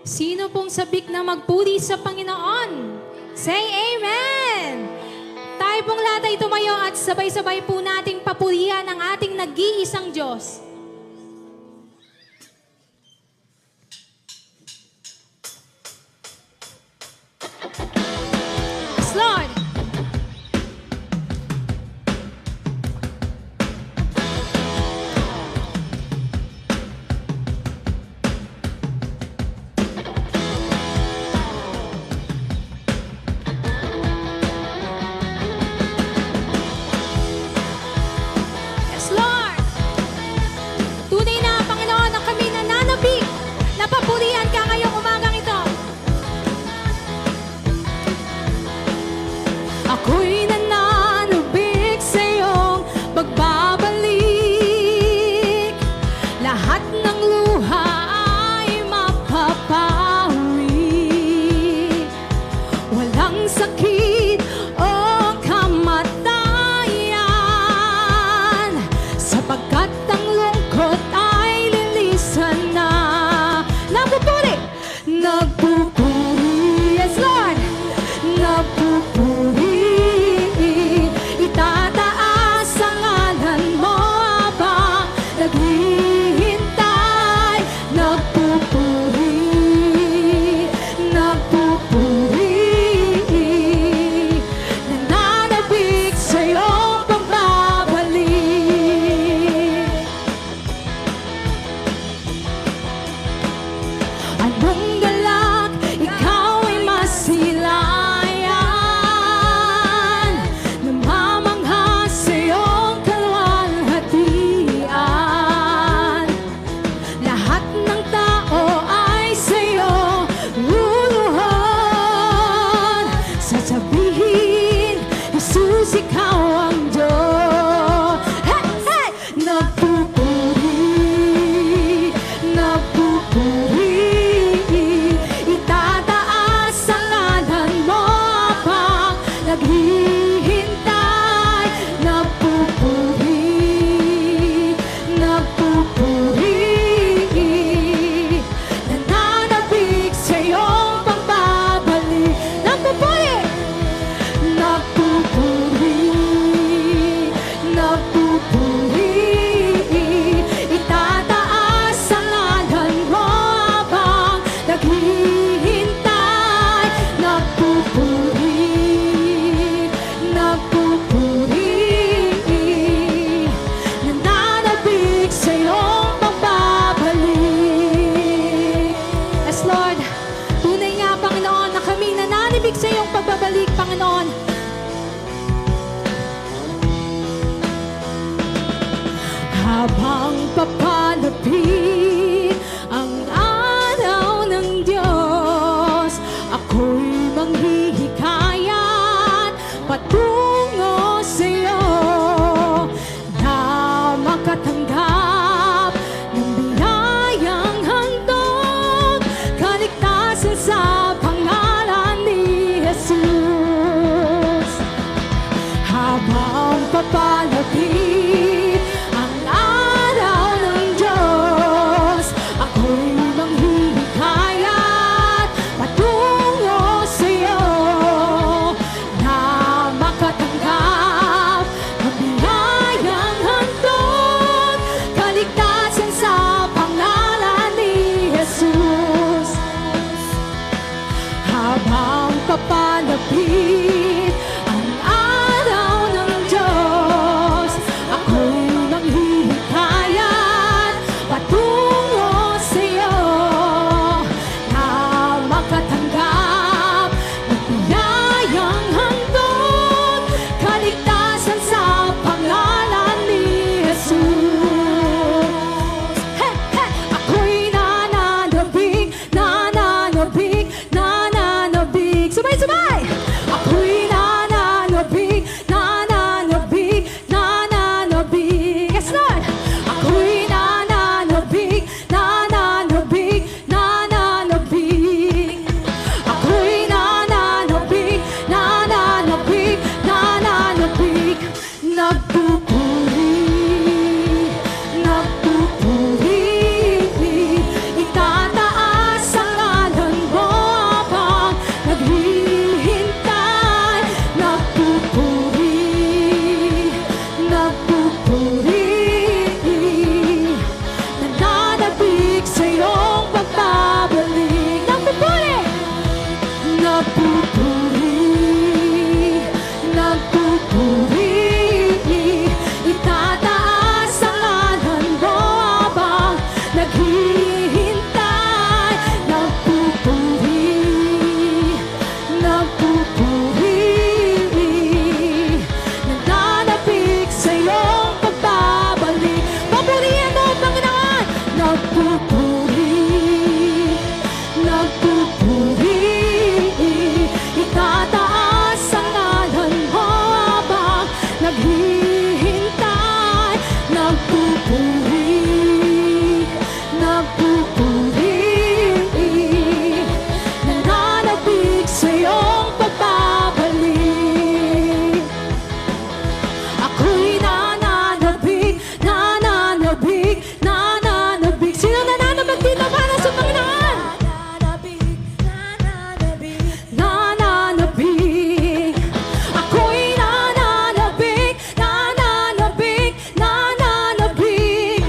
Sino pong sabik na magpuri sa Panginoon? Say Amen! Tayo pong lahat ay tumayo at sabay-sabay po nating papurihan ang ating nag-iisang Diyos. Yes, Lord! Yes, Lord! Tunay na, Panginoon, na kami nananabik. Napapurihan ka ngayong umagang ito. Ako'y nananabik sa iyong pagbabalik. Lahat ng luha ay mapapawi. Walang sakit o kamatayan, sapagkat ang lungkot ay lilisan na. Nagpupuri! Nagpupuri! Yes, Lord! Nagpupuri! Itataas ang ngalan mo habang naghihintay. Nagpupuri! Nagpupuri! Nananabik sa iyong pagbabalik. Anong galak, ikaw ay masilayan. Namamangha sa iyong kalwalhatian. Lahat ng tao ay sa iyo luluhod. Sasabihin, Jesus, ikaw ang Diyos. Hey, hey! Nagpupuri, nagpupuri. naghihintay, nagpupuri, nagpupuri, nananabik sa iyong pagbabalik. Papurihan mo, Panginoon, nagpupuri, nagpupuri, itataas ang ngalan mo habang naghihintay, nagpupuri, nagpupuri, nananabik sa iyong pagbabalik. Ako'y nananabik, nananabik, nananabik. Sino nananabik dito para sa Panginoon? Nananabik. Ako'y nananabik, nananabik, nananabik.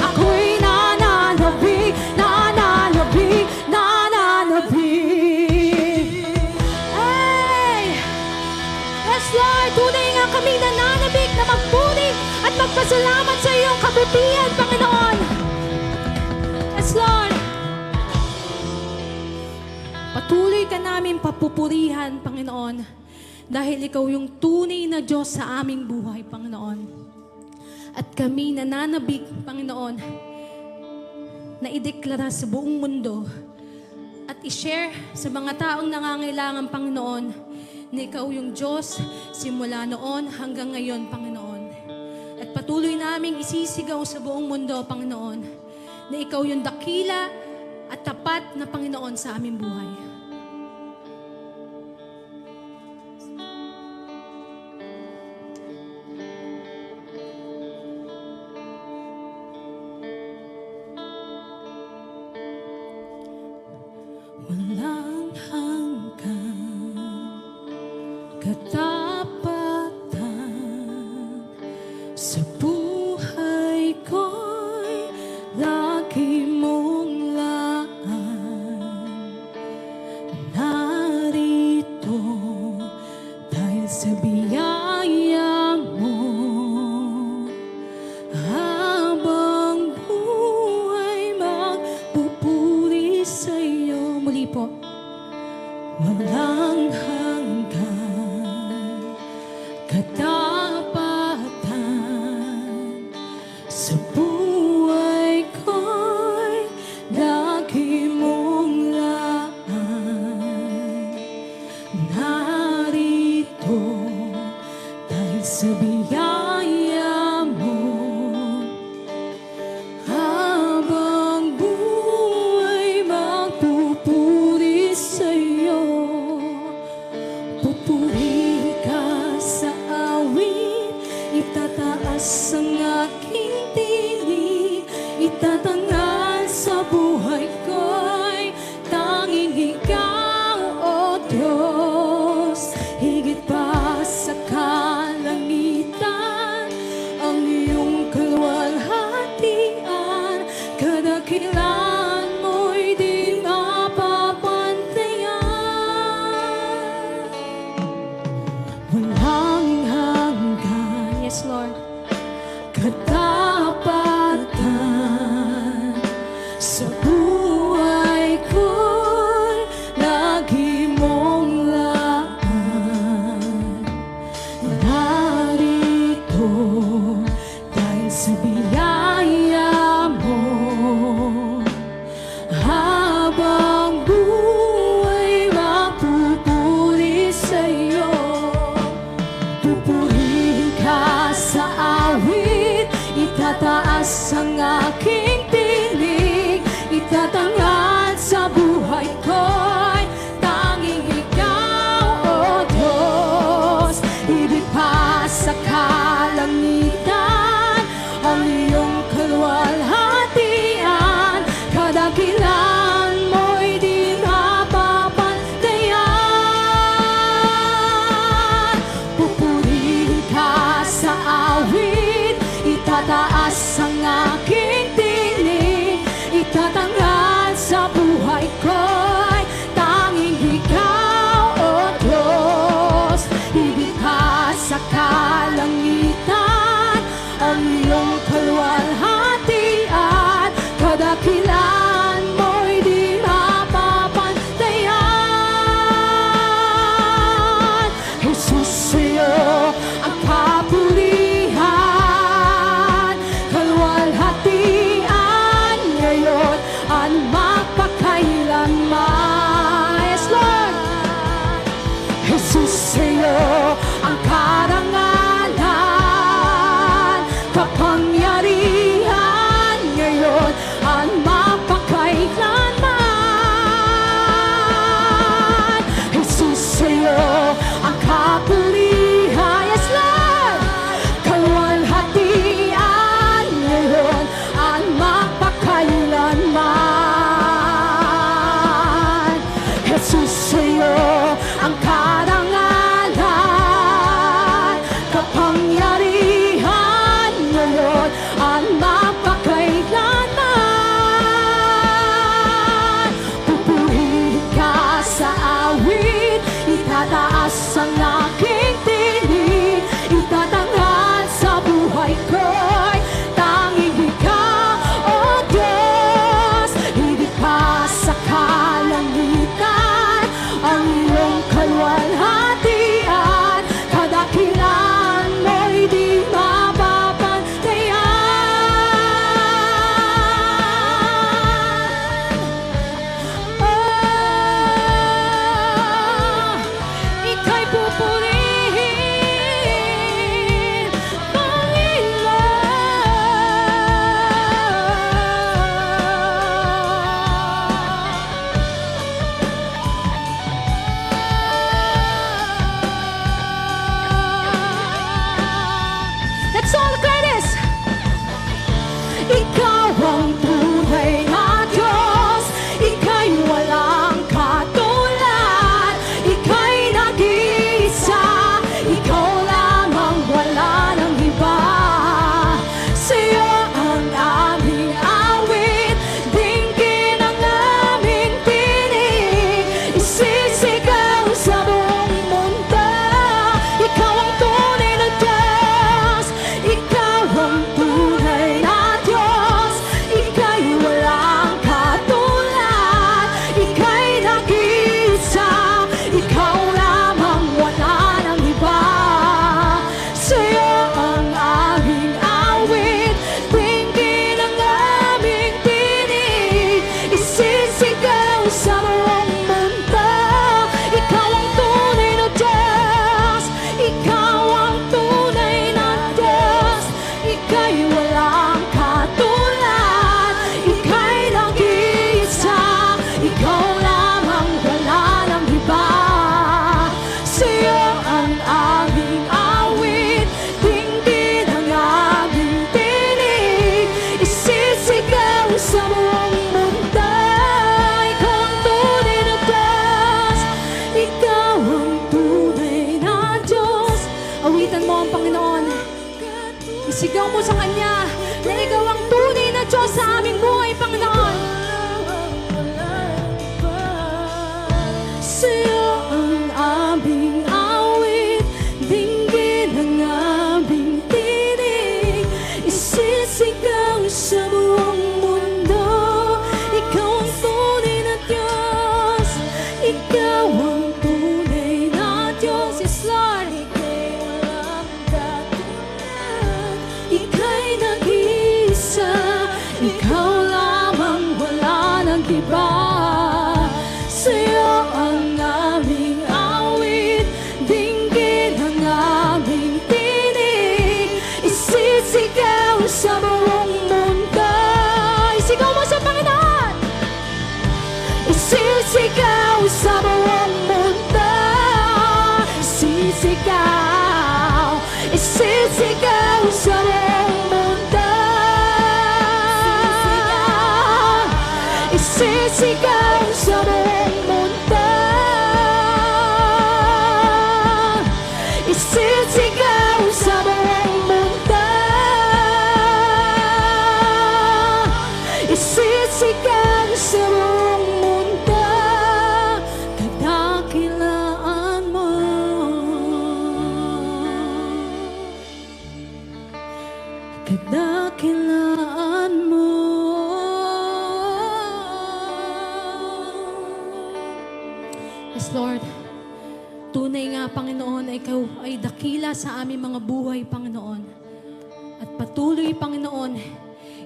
Ako'y nananabik, nananabik, nananabik. Ay! Yes, Lord, tunay nga kami nananabik na magpuri at magpasalamat sa iyong kabutihan, Panginoon. Yes, Lord. Patuloy ka namin papupurihan, Panginoon, dahil ikaw yung tunay na Diyos sa aming buhay, Panginoon. At kami nananabik, Panginoon, na ideklara sa buong mundo at i-share sa mga taong nangangailangan, Panginoon, na ikaw yung Diyos simula noon hanggang ngayon, Panginoon. At patuloy naming isisigaw sa buong mundo, Panginoon, na ikaw yung dakila at tapat na Panginoon sa aming buhay. Walang hanggan, katapatan sa buhay ko'y lagi mong laan. Narito dahil sa biyaya mo, habang buhay magpupuri sa'yo. Muli po. Walang hanggan, katapatan sa buhay ko'y lagi mong laan. Narito dahil sa biyaya mo, habang buhay magpupuri sa'yo. Pupuri ka sa awit, itataas ang aking tinig, itatangal sa buhay ko'y tanging ikaw, O Diyos. Higit pa sa kalangitan, ang iyong kaluwalhatian, kadakilan mo'y di mapapantayan. Walang hanggan, yes Lord, katapatan sa buhay ko'y lagi mong laan. Narito dahil sa biyaya mo, habang buhay magpupuri sa'yo. Pupurihin ka sa awit, itataas ang aking tinig, kadakilan mo'y di mapapantayan. Jesus, sa'yo ang kapurihan, kalwalhatian ngayon at magpakailanman. Yes, Lord. Jesus, sa'yo ang karangalan, kapangyarihan ngayon at mapakailanman. Jesus, sa'yo ang kapurihan, yes Lord, kalwalhatian ngayon at mapakailanman. Jesus, sa'yo ang karangalan, kapangyarihan ngayon at mapakailanman. Pupurihin ka sa awit, itataas ang aking tinig, itatanghal sa buhay ko'y tanging ikaw, O Diyos. Higit pa sa kalangitan ang iyong kalwalhatian, kadakilan mo'y di mapapantayan. Ika'y pupurihin, Panginoon. Let's all declare this. Ikaw ang tunay na Diyos, ika'y walang katulad, ika'y nag-iisa, ikaw lamang, wala nang iba. Sa'yo ang aming awit, dinggin ang aming tinig, isisigaw sa buong mundo. Ikaw ang tunay na Diyos, ikaw ang tunay na Diyos, ika'y walang katulad, ika'y nag-iisa, ikaw lamang, wala nang iba. Sa'yo ang aming awit, dinggin ang aming tinig, isisigaw sa buong mundo. Ikaw ang tunay na Diyos, ikaw ang tunay na Diyos, ika'y walang katulad, ika'y nag-iisa, ikaw lamang, wala nang iba. Sa'yo ang aming awit, dinggin ang aming tinig, isisigaw sa buong mundo. Ikaw ang tunay na Diyos, ikaw ang tunay na Diyos. Awitan mo ang Panginoon. Isigaw mo sa Kanya na ikaw ang tunay na Diyos sa aming buhay, Panginoon. Sa'yo ang aming awit, dinggin ang aming tinig, isisigaw sa buong mundo. Ikaw ang tunay na Diyos, ikaw ang tunay na Diyos. Yes, Lord. Ika'y walang katulad, ika'y nag-iisa, ikaw lamang, wala nang iba. Sa'yo ang aming awit, dinggin ang aming tinig, isisigaw sa buong mundo. Isigaw mo sa Panginoon. Isisigaw sa buong mundo. Isisigaw, isisigaw sa buong mundo. Isisigaw sa buong mundo. Isisigaw sa buong mundo. Isisigaw sa buong mundo. Kadakilaan mo. Kadakilaan mo. Yes, Lord. Tunay nga, Panginoon, Ikaw ay dakila sa aming mga buhay, Panginoon. At patuloy, Panginoon,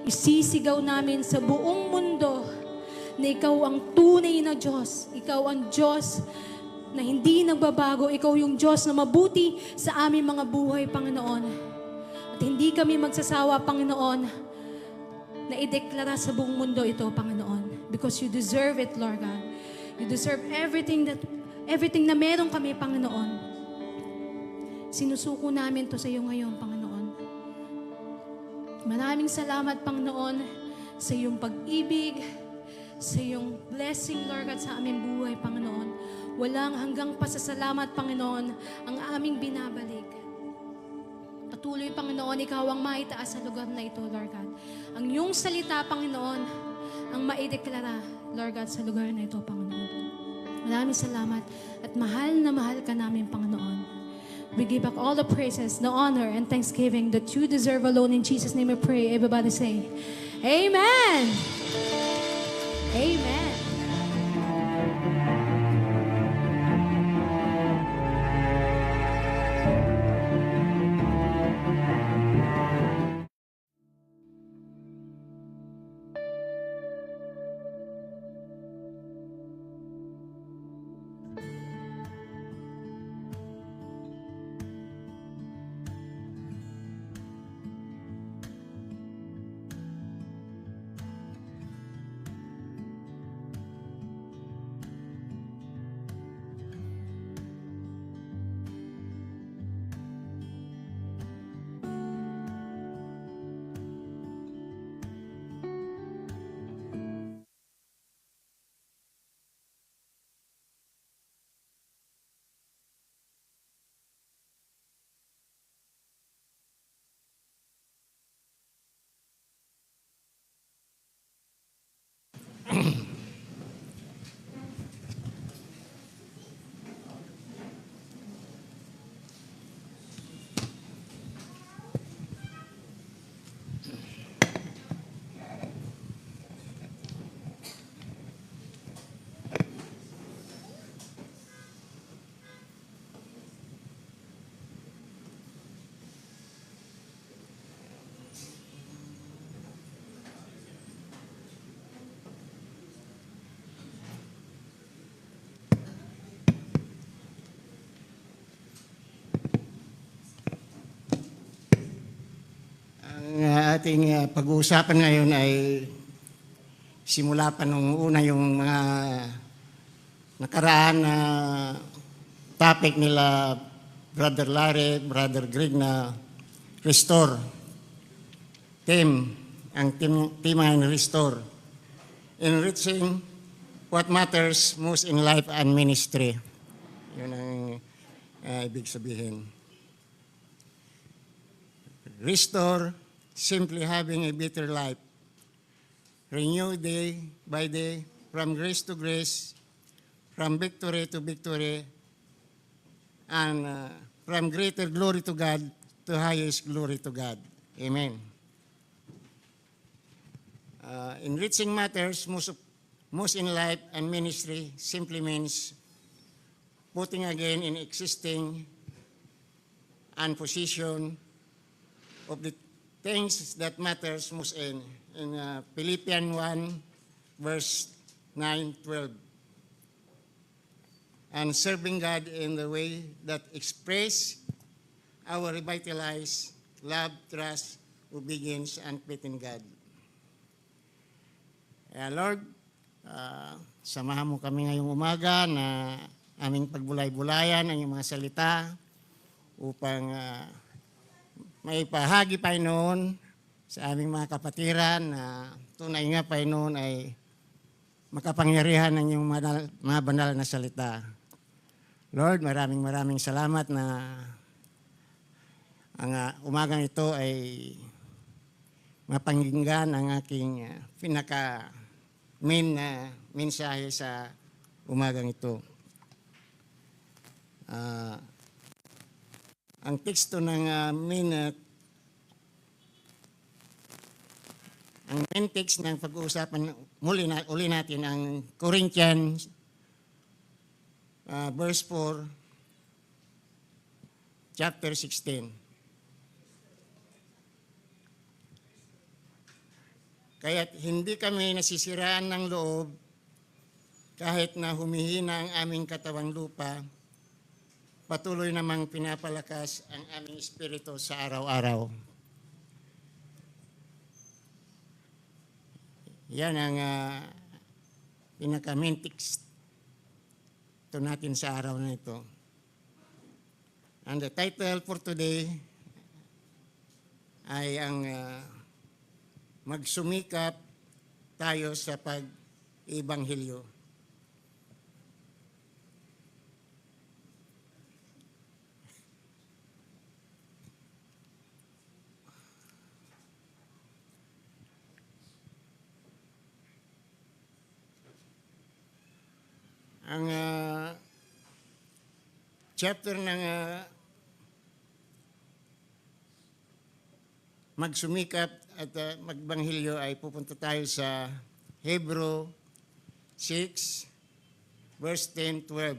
isisigaw namin sa buong mundo na Ikaw ang tunay na Diyos. Ikaw ang Diyos na hindi nagbabago. Ikaw yung Diyos na mabuti sa aming mga buhay, Panginoon. At hindi kami magsasawa, Panginoon, na ideklara sa buong mundo ito, Panginoon. Because you deserve it, Lord God. You deserve everything na meron kami, Panginoon. Sinusuko namin to sa iyo ngayon, Panginoon. Maraming salamat, Panginoon, sa iyong pag-ibig, sa iyong blessing, Lord God, sa aming buhay, Panginoon. Walang hanggang pasasalamat, Panginoon, ang aming binabalik. Patuloy, Panginoon, Ikaw ang maitaas sa lugar na ito, Lord God. Ang iyong salita, Panginoon, ang maideklara, Lord God, sa lugar na ito, Panginoon. Maraming salamat at mahal na mahal ka namin, Panginoon. We give back all the praises, the honor, and thanksgiving that you deserve alone. In Jesus' name we pray. Everybody say, Amen! Amen. Ating pag-uusapan ngayon ay simula pa nung una yung mga nakaraan na topic nila Brother Larry, Brother Greg na Restore. Ang team ay Restore. Enriching what matters most in life and ministry. Yun ang ibig sabihin. Restore, simply having a better life. Renew day by day, from grace to grace, from victory to victory, and from greater glory to God to highest glory to God. Amen. Enriching matters most in life and ministry simply means putting again in existing and position of the things that matters most in Philippians 1 verse 9-12, and serving God in the way that express our revitalized love, trust, obedience, and faith in God. Lord, samahan mo kami ngayong umaga na aming pagbulay-bulayan ang iyong mga salita upang may pahagi, Panginoon, sa aming mga kapatiran na tunay nga, Panginoon, ay makapangyarihan ng iyong mga banal na salita. Lord, maraming salamat na ang umagang ito ay mapanginggan ang aking pinaka-main na mensahe sa umagang ito. Ang teksto ng main text ng pag-uusapan uli natin ang Corinthians verse 4, chapter 16. Kaya't hindi kami nasisiraan ng loob kahit na humihina ang aming katawang lupa, patuloy namang pinapalakas ang aming espiritu sa araw-araw. Yan ang pinaka-main text ito natin sa araw na ito. And the title for today ay ang magsumikap tayo sa pag-ibanghilyo. Ang chapter ng magsumikap at magbanghilyo ay pupunta tayo sa Hebrew 6, verse 10-12.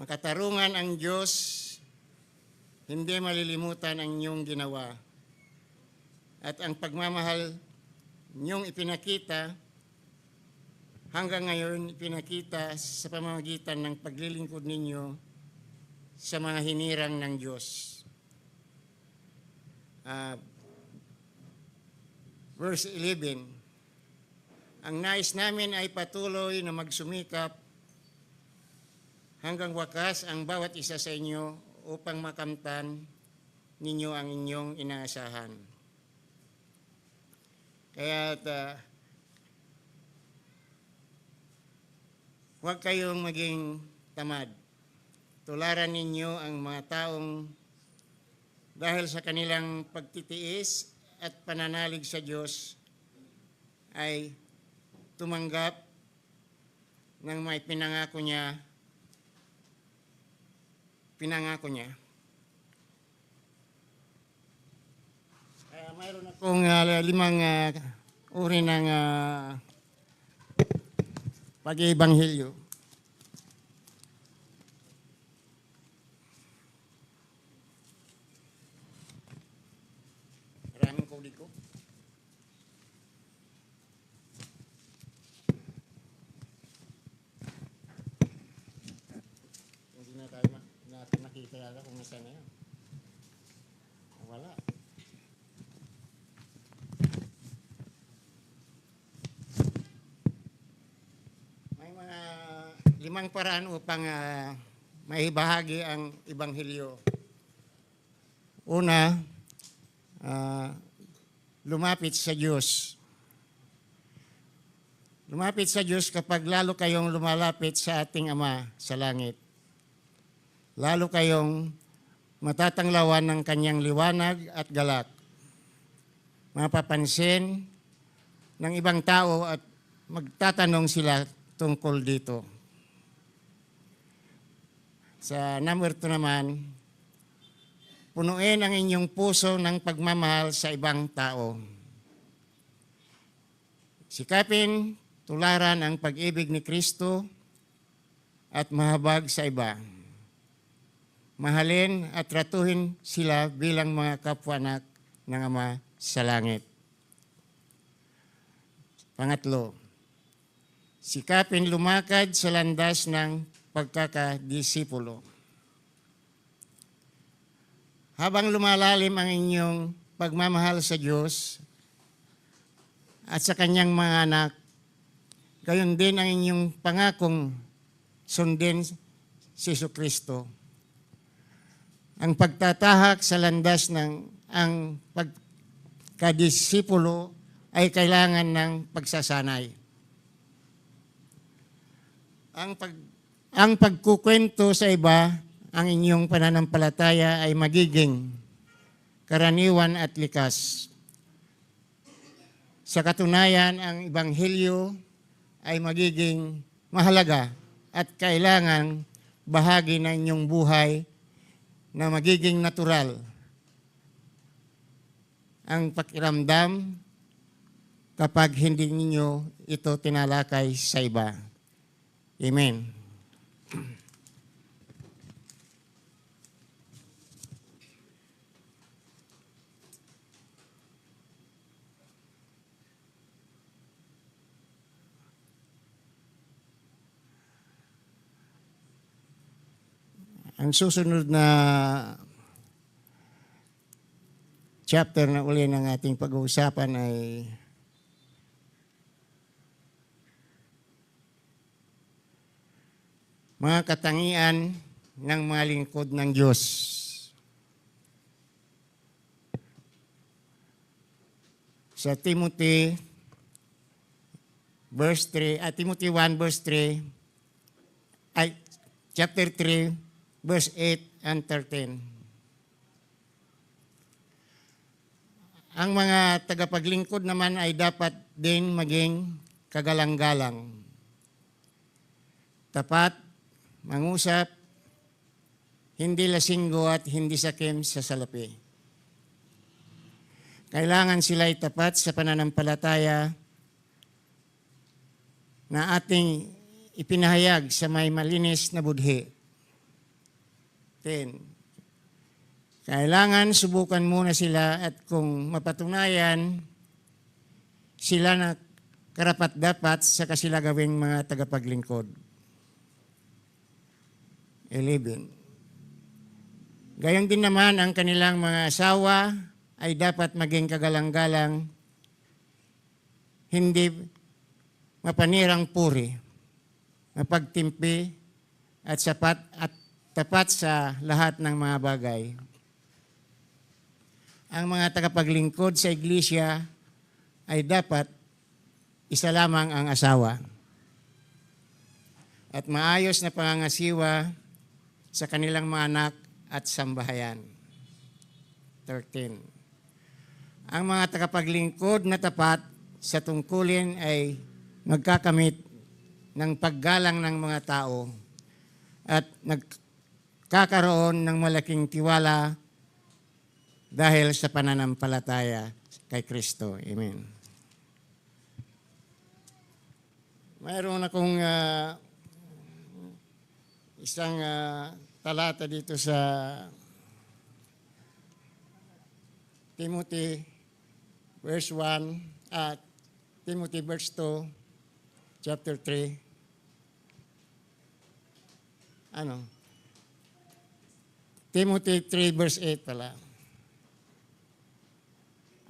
Makatarungan ang Diyos, hindi malilimutan ang inyong ginawa. At ang pagmamahal inyong ipinakita, hanggang ngayon ipinakita sa pamamagitan ng paglilingkod ninyo sa mga hinirang ng Diyos. Verse 11, ang nais namin ay patuloy na magsumikap hanggang wakas ang bawat isa sa inyo upang makamtan ninyo ang inyong inaasahan. Kaya huwag kayong maging tamad. Tularan ninyo ang mga taong dahil sa kanilang pagtitiis at pananalig sa Diyos ay tumanggap ng may pinangako niya. Mayroon akong 5 uri ng pag-ibanghilyo. Maraming kuli ko. Hindi na tayo natin nakita yata kung nasa na yan. Wala. May mga 5 paraan upang maibahagi ang ibanghilyo. Una, lumapit sa Diyos. Lumapit sa Diyos kapag lalo kayong lumalapit sa ating Ama sa langit. Lalo kayong matatanglawan ng kanyang liwanag at galak. Mapapansin ng ibang tao at magtatanong sila tungkol dito. Sa number 2 naman, punuin ang inyong puso ng pagmamahal sa ibang tao. Sikapin, tularan ang pag-ibig ni Kristo at mahabag sa iba. Mahalin at tratuhin sila bilang mga kapwa-anak ng Ama sa langit. Pangatlo, sikapin lumakad sa landas ng pagkakadisipulo. Habang lumalalim ang inyong pagmamahal sa Diyos at sa kanyang mga anak, gayon din ang inyong pangakong sundin si Jesucristo. Ang pagtatahak sa landas ng ang pagkadisipulo ay kailangan ng pagsasanay. Ang pagkukwento sa iba, ang inyong pananampalataya ay magiging karaniwan at likas. Sa katunayan, ang Ebanghelyo ay magiging mahalaga at kailangan bahagi ng inyong buhay na magiging natural. Ang pakiramdam kapag hindi ninyo ito tinalakay sa iba. Amen. Ang susunod na chapter na uli ng ating pag-uusapan ay mga katangian ng mga lingkod ng Diyos. Sa Timothy verse 3, Timothy 1 verse 3, chapter 3 verse 8 and 13. Ang mga tagapaglingkod naman ay dapat din maging kagalang-galang, tapat, mangusap, hindi lasinggo at hindi sakim sa salapi. Kailangan sila'y tapat sa pananampalataya na ating ipinahayag sa may malinis na budhi. 10. Kailangan subukan muna sila at kung mapatunayan sila na karapat-dapat sa kasila gawing mga tagapaglingkod. 11. Gayong din naman ang kanilang mga asawa ay dapat maging kagalang-galang, hindi mapanirang puri, mapagtimpi at tapat sa lahat ng mga bagay. Ang mga tagapaglingkod sa iglesia ay dapat isa lamang ang asawa at maayos na pangangasiwa sa kanilang mga anak at sambahayan. 13. Ang mga tagapaglingkod na tapat sa tungkulin ay magkakamit ng paggalang ng mga tao at nagkakaroon ng malaking tiwala dahil sa pananampalataya kay Kristo. Amen. Mayroon akong isang talata dito sa Timothy verse 1, Timothy verse 2, chapter 3. Timothy 3 verse 8 pala.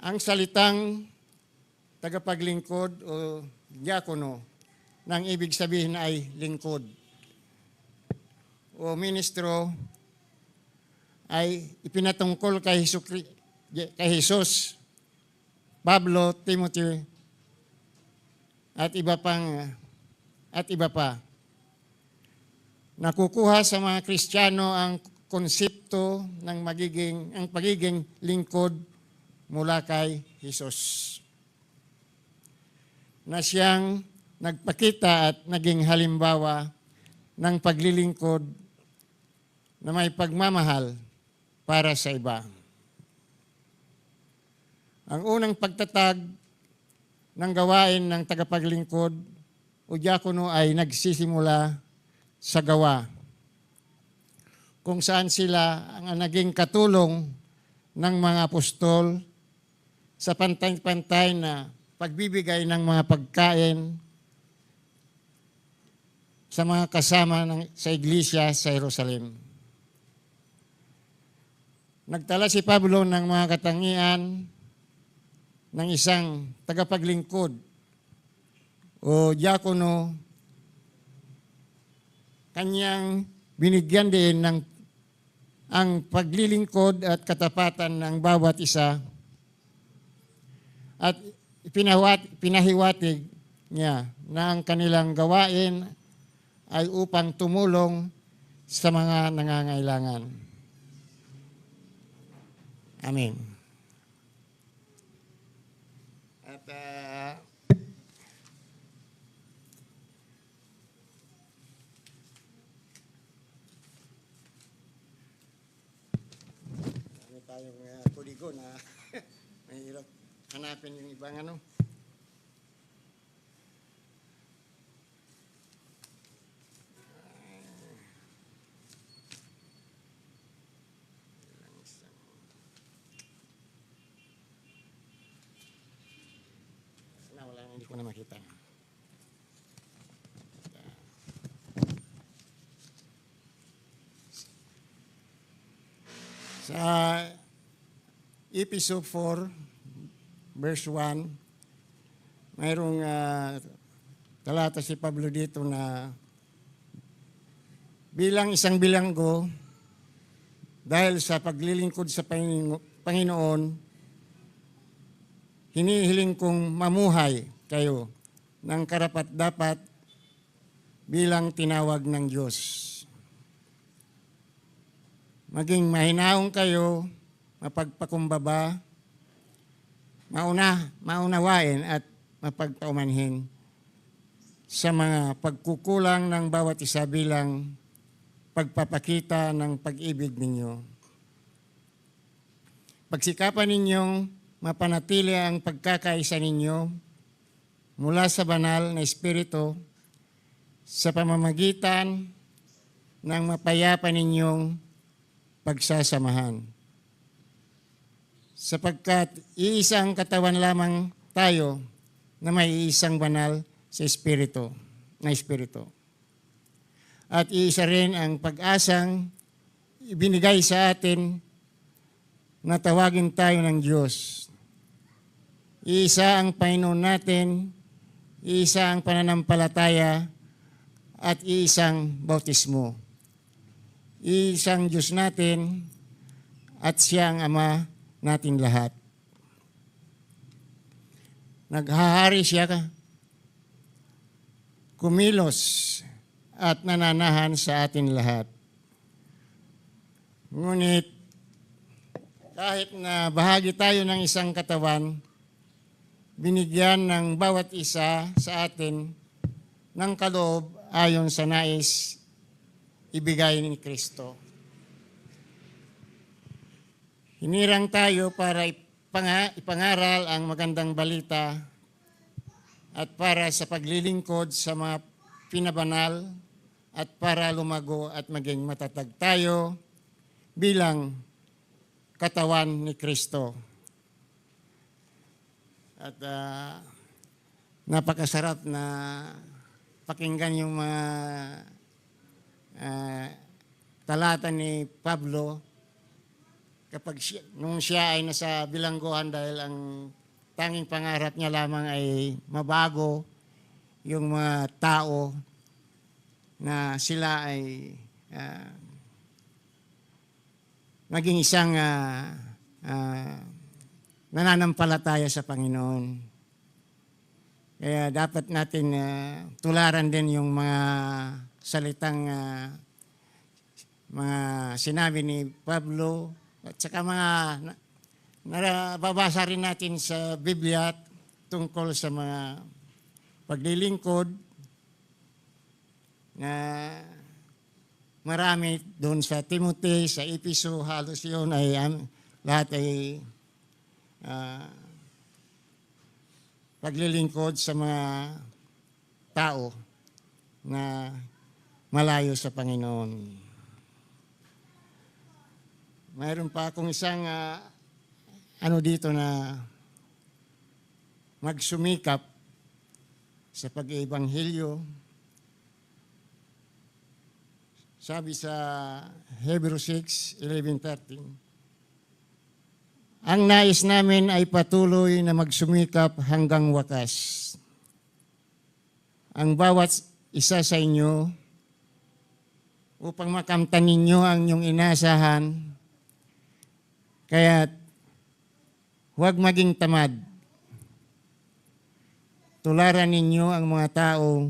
Ang salitang tagapaglingkod o diakono, nang ibig sabihin ay lingkod o ministro, ay ipinatungkol kay Jesus, Pablo, Timothy, at iba pa. Nakukuha sa mga Kristiyano ang konsepto ng pagiging lingkod mula kay Jesus, na siyang nagpakita at naging halimbawa ng paglilingkod na may pagmamahal para sa iba. Ang unang pagtatag ng gawain ng tagapaglingkod o diakono ay nagsisimula sa gawa, kung saan sila ang naging katulong ng mga apostol sa pantay-pantay na pagbibigay ng mga pagkain sa mga kasama sa iglesia sa Jerusalem. Nagtala si Pablo ng mga katangian ng isang tagapaglingkod o diakono. Kanyang binigyan din ang paglilingkod at katapatan ng bawat isa at pinahiwatig niya na ang kanilang gawain ay upang tumulong sa mga nangangailangan. Amen. At tayong kodigo na mahirap hanapin yung ibang Hindi ko na makita. Sa Episode 4, verse 1, mayroong talata si Pablo dito na bilang isang bilanggo, dahil sa paglilingkod sa Panginoon, hinihiling kong mamuhay kayo ng karapat-dapat bilang tinawag ng Diyos. Maging mahinaong kayo, mapagpakumbaba, maunawain at mapagpaumanhin sa mga pagkukulang ng bawat isa bilang pagpapakita ng pag-ibig ninyo. Pagsikapan ninyong mapanatili ang pagkakaisa ninyo mula sa banal na Espiritu sa pamamagitan ng mapayapa ninyong pagsasamahan. Sapagkat iisang katawan lamang tayo na may isang banal sa Espiritu, na Espiritu. At iisa rin ang pag-asang ibinigay sa atin na tawagin tayo ng Diyos. Iisa ang Panginoon natin, iisa ang pananampalataya, at iisang bautismo. Iisang Diyos natin, at siya ang Ama natin lahat. Naghahari siya kumilos at nananahan sa atin lahat. Ngunit kahit na bahagi tayo ng isang katawan, binigyan ng bawat isa sa atin ng kaloob ayon sa nais ibigay ni Kristo. Hinirang tayo para ipangaral ang magandang balita at para sa paglilingkod sa mga pinabanal at para lumago at maging matatag tayo bilang katawan ni Kristo. At napakasarap na pakinggan yung mga talata ni Pablo kapag nung siya ay nasa bilangguan dahil ang tanging pangarap niya lamang ay mabago yung mga tao na sila ay maging isang nananampalataya sa Panginoon. Kaya dapat natin tularan din yung mga salitang mga sinabi ni Pablo at saka mga nababasa rin natin sa Biblia tungkol sa mga paglilingkod na marami doon sa Timothy, sa Episo, halos yun ay lahat ay paglilingkod sa mga tao na malayo sa Panginoon. Mayroon pa akong isang dito na magsumikap sa pag-ibanghilyo. Sabi sa Hebrews 6:11-13, ang nais namin ay patuloy na magsumikap hanggang wakas. Ang bawat isa sa inyo upang makamtan ninyo ang inyong inasahan, kaya huwag maging tamad. Tularan ninyo ang mga tao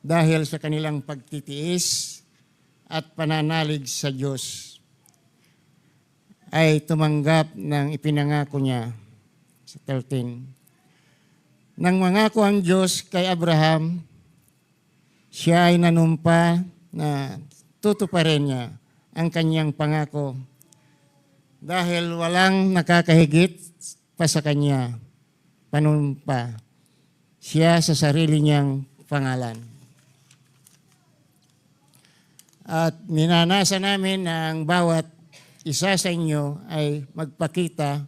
dahil sa kanilang pagtitiis at pananalig sa Diyos ay tumanggap ng ipinangako niya. Sa 13. Nang mangako ang Diyos kay Abraham, siya ay nanumpa na tutuparin niya ang kanyang pangako dahil walang nakakahigit pa sa kanya panumpa siya sa sarili niyang pangalan. At minanasa namin na ang bawat isa sa inyo ay magpakita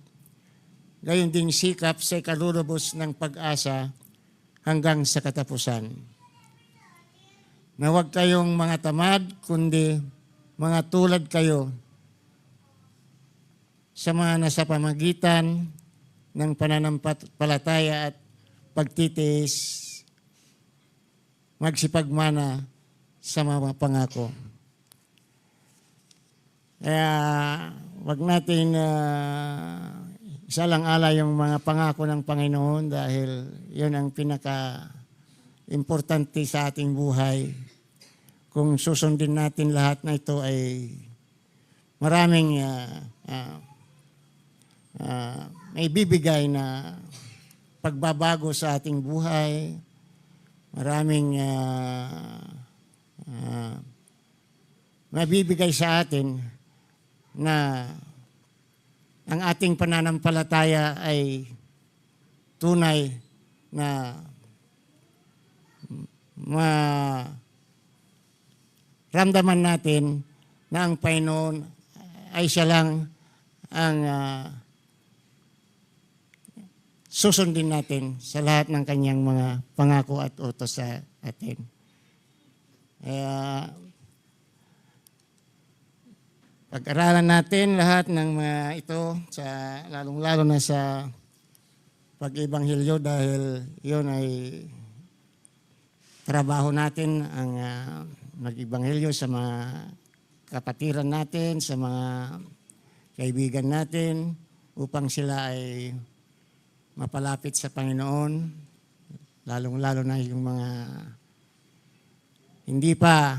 gayon ding sikap sa ikalulubos ng pag-asa hanggang sa katapusan. Na huwag kayong mga tamad, kundi mga tulad kayo sa mga nasa pamagitan ng pananampalataya at pagtitiis, magsipagmana sa mga pangako. Kaya wag natin isalang-ala yung mga pangako ng Panginoon dahil yun ang pinaka-importante sa ating buhay. Kung susundin natin lahat na ito ay maraming may bibigay na pagbabago sa ating buhay, maraming mabibigay sa atin na ang ating pananampalataya ay tunay na ramdaman natin na ang Panginoon ay siya lang ang susundin natin sa lahat ng kanyang mga pangako at utos sa atin. Kaya pag-aralan natin lahat ng mga ito, lalong-lalo na sa pag-ibanghilyo dahil yun ay trabaho natin ang mag-ibanghilyo sa mga kapatiran natin, sa mga kaibigan natin upang sila ay mapalapit sa Panginoon, lalong-lalo na yung mga hindi pa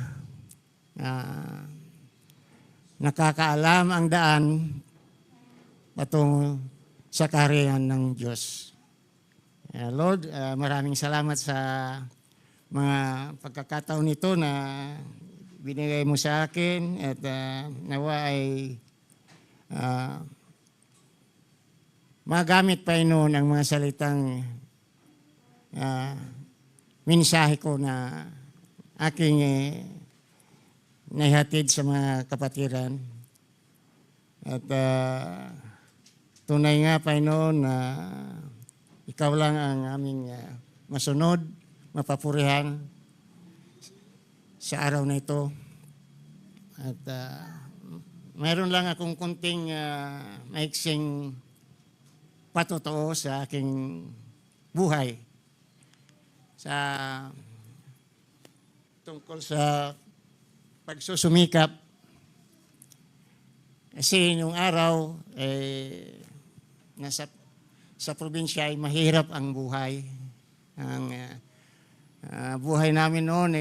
nakakaalam ang daan patungo sa kaharian ng Diyos. Lord, maraming salamat sa mga pagkakataon nito na binigay mo sa akin at nawa ay magamit pa noon ang mga salitang mensahe ko na aking naihatid sa mga kapatiran. At tunay nga, Panginoon, na ikaw lang ang aming masunod, mapapurihan sa araw na ito. At mayroon lang akong kunting maiksing patotoo sa aking buhay tungkol sa pagsusumikap. Kasi nung araw, sa probinsya ay mahirap ang buhay. Ang buhay namin noon,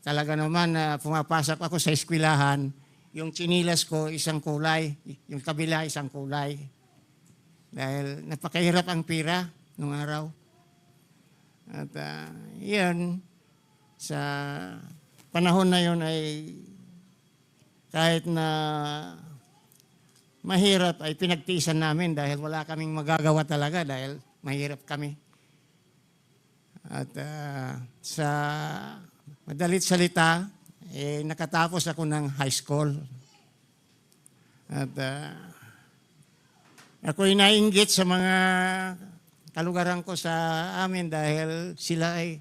talaga naman pumapasok ako sa eskwelahan, yung tsinilas ko isang kulay, yung kabila isang kulay. Dahil napakahirap ang pira nung araw. At yan, sa panahon na yun ay kahit na mahirap ay pinagtiisan namin dahil wala kaming magagawa talaga dahil mahirap kami. At sa madalit salita, nakatapos ako ng high school. At ako'y nainggit sa mga kalugaran ko sa amin dahil sila ay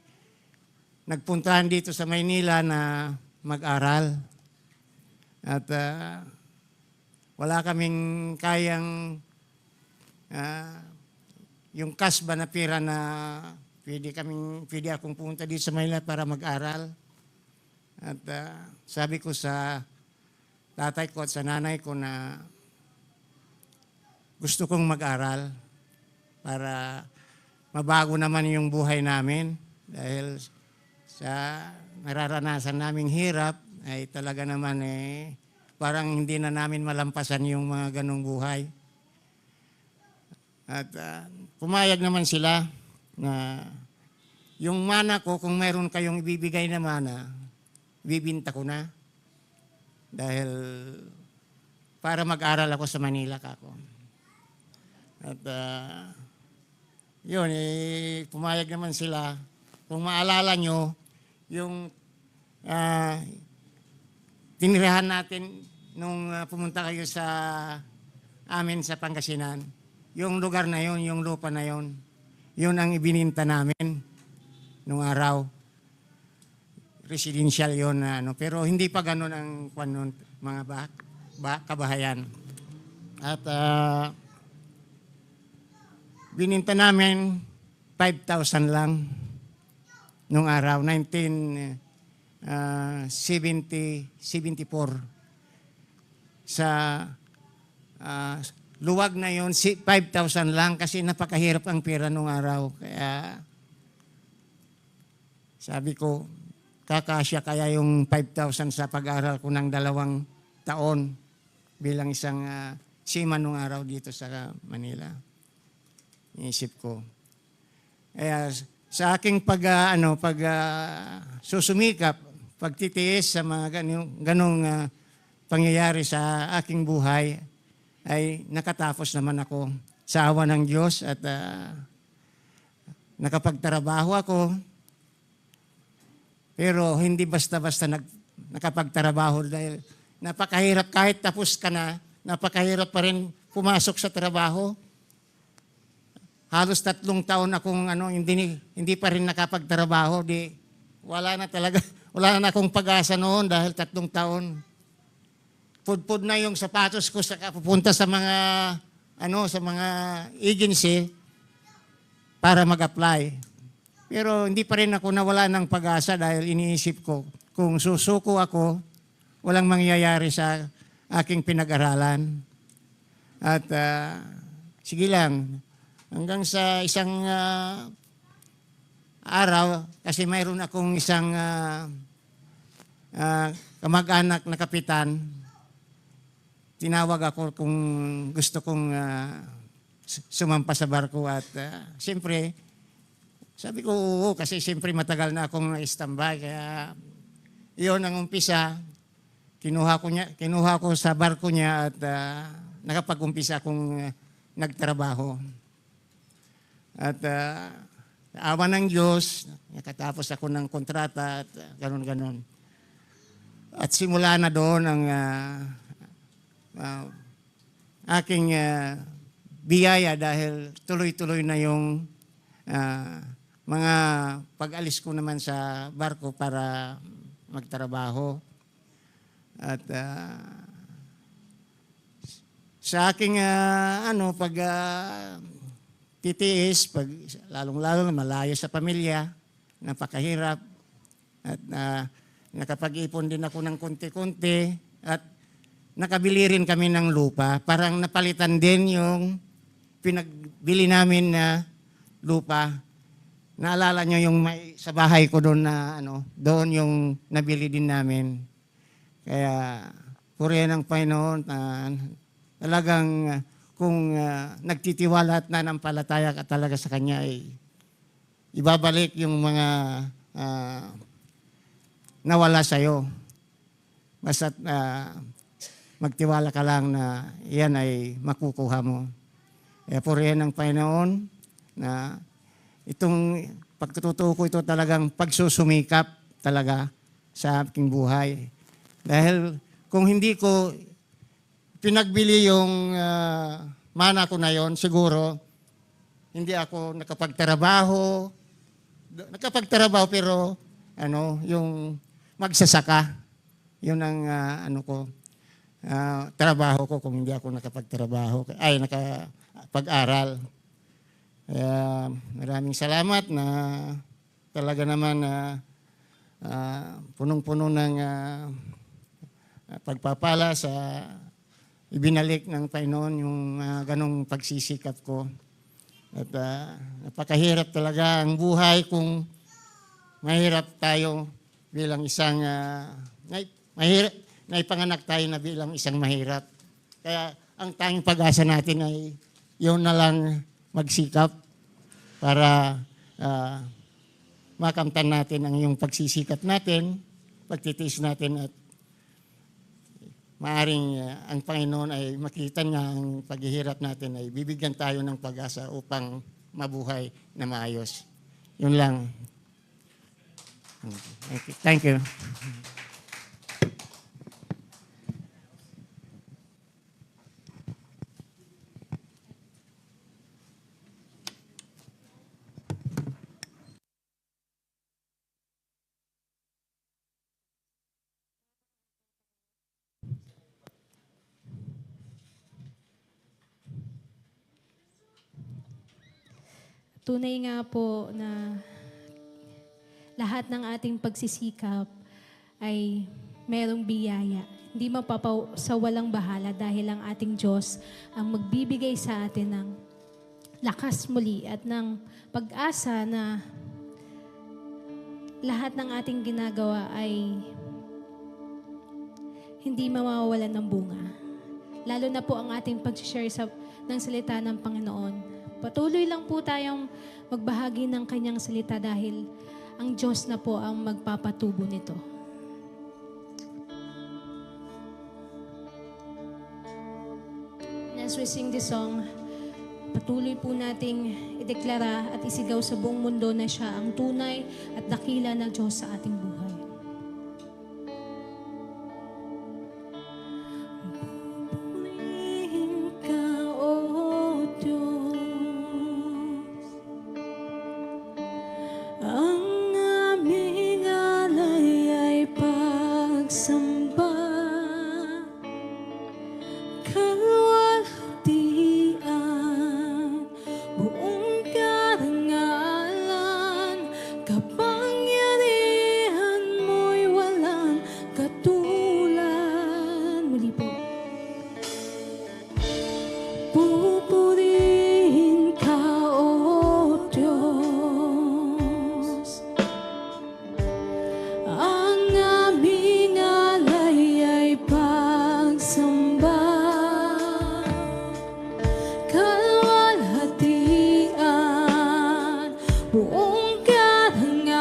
nagpuntahan dito sa Maynila na mag-aral. At wala kaming kayang yung cash ba na pira na pwede akong pumunta dito sa Maynila para mag-aral. At sabi ko sa tatay ko at sa nanay ko na gusto kong mag-aral para mabago naman yung buhay namin dahil sa nararanasan naming hirap ay talaga naman parang hindi na namin malampasan yung mga ganong buhay. At pumayag naman sila na yung mana ko, kung mayroon kayong ibibigay na mana, bibinta ko na. Dahil para mag-aral ako sa Manila kako. At yun, pumayag naman sila. Kung maalala nyo, yung tinirahan natin nung pumunta kayo sa amin sa Pangasinan, yung lugar na yun, yung lupa na yun, yun ang ibininta namin. nung araw. Residential yon na ano, pero hindi pa ganoon ang kwan nun, mga kabahayan. At bininta namin 5,000 lang nung araw, 1974. Sa luwag na yon, 5,000 lang kasi napakahirap ang pera nung araw. Kaya sabi ko, kakasya kaya yung 5,000 sa pag-aral ko ng 2 taon bilang isang seaman nung araw dito sa Manila. Iisip ko. Kaya sa aking susumikap, pagtitiis sa mga ganong pangyayari sa aking buhay, ay nakatapos naman ako sa awa ng Diyos at nakapagtrabaho ako. Pero hindi basta-basta nakapagtrabaho dahil napakahirap kahit tapos ka na, napakahirap pa rin pumasok sa trabaho. Halos 3 taon akong hindi pa rin nakapagtrabaho, wala na talaga, wala na akong pag-asa noon dahil 3 taon. Pudpud na yung sapatos ko sa pupunta sa mga agency para mag-apply. Pero hindi pa rin ako nawala ng pag-asa dahil iniisip ko, kung susuko ako, walang mangyayari sa aking pinag-aralan. At sige lang, hanggang sa isang araw, kasi mayroon akong isang kamag-anak na kapitan, tinawag ako kung gusto kong sumampa sa barko at siyempre, sabi ko oo kasi siyempre matagal na akong na-standby kaya iyon ang umpisa. Kinuha ko sa barko niya at nakapag-umpisa akong nagtrabaho. At awa ng Diyos, nakatapos ako ng kontrata at ganon-ganon. At simula na doon ang aking biyaya dahil tuloy-tuloy na yung mga pag-alis ko naman sa barko para magtrabaho. At sa aking titiis, lalong-lalo na malayo sa pamilya, napakahirap. At nakapag-ipon din ako ng konti-konti at nakabili rin kami ng lupa. Parang napalitan din yung pinagbili namin na lupa. Naalala nyo yung sa bahay ko doon na doon yung nabili din namin. Kaya purihan ng Panginoon talagang kung nagtitiwala at nanampalataya ka talaga sa Kanya ay ibabalik yung mga nawala sa'yo. Basta't magtiwala ka lang na yan ay makukuha mo. Kaya purihan ng Panginoon na itong pagtututo ko ito talagang pagsusumikap talaga sa aking buhay. Dahil kung hindi ko pinagbili yung mana ko na yon, siguro hindi ako nakapagtrabaho. Nakapagtrabaho pero yung magsasaka. Yun ang trabaho ko kung hindi ako nakapagtrabaho. Nakapag-aral. Kaya maraming salamat na talaga naman punong-puno ng pagpapala sa ibinalik ng Panginoon yung ganong pagsisikap ko. At napakahirap talaga ang buhay kung mahirap tayo bilang isang naipanganak tayo na bilang isang mahirap. Kaya ang tanging pag-asa natin ay yun na lang magsikap para makamtan natin ang yung pagsisikap natin, pagtitiis natin at maaring ang Panginoon ay makita niya ang paghihirap natin ay bibigyan tayo ng pag-asa upang mabuhay na maayos. Yun lang. Thank you. Tunay nga po na lahat ng ating pagsisikap ay merong biyaya. Hindi sa walang bahala dahil ang ating Diyos ang magbibigay sa atin ng lakas muli at ng pag-asa na lahat ng ating ginagawa ay hindi mawawalan ng bunga. Lalo na po ang ating pag-share ng salita ng Panginoon. Patuloy lang po tayong magbahagi ng kanyang salita dahil ang Diyos na po ang magpapatubo nito. As we sing this song, patuloy po nating ideklara at isigaw sa buong mundo na siya ang tunay at dakila na Diyos sa ating buhay. Purihin ka, O Diyos, ang aming alay ay pagsamba. Kalwalhatian, buong karangalan, kapangyarihan mo'y walang katulad. Muli po. Pupurihin ka, O Diyos, ang aming alay ay pagsamba. Kalwalhatian, buong karangalan,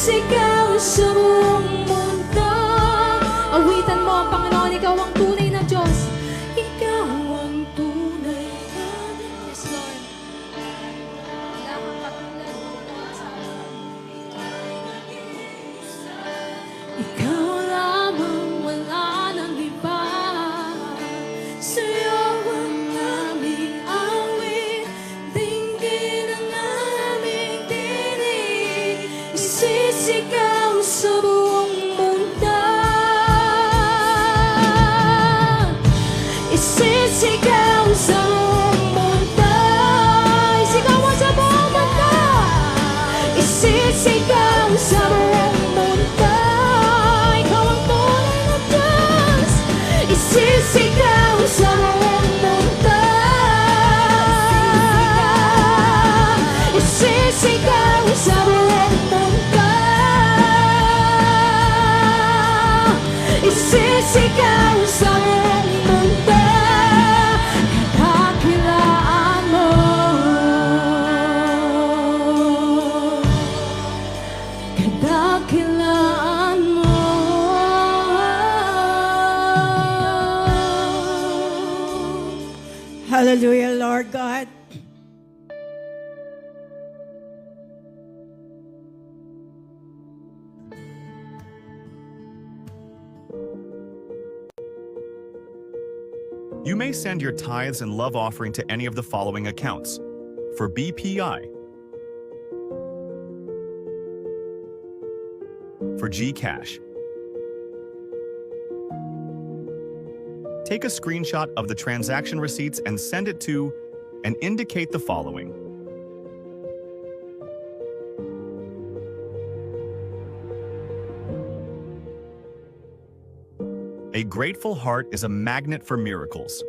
Isisikaw sa buong mundo. Awitan mo, Panginoon, ikaw ang tunay na Diyos. Ikaw ang tunay na Diyos. Yes, Lord. Wala kang katulad mo, Lord, sa ikaw lamang, wala nang iba. Sa'yo ang aming awit, dinggin ang aming tinig. Isisigaw sa buong mundo. Isisigaw sa buong mundo. Isigaw mo sa buong mundo. Isisigaw sa buong mundo. Ikaw ang tunay na Diyos. Isisigaw sa buong mundo. Isisigaw sa buong mundo. Isisigaw sa buong mundo. Kadakilaan mo. Kadakilaan mo. Hallelujah, Lord God. You may send your tithes and love offering to any of the following accounts. For BPI, for GCash, take a screenshot of the transaction receipts and send it to, and indicate the following. A grateful heart is a magnet for miracles.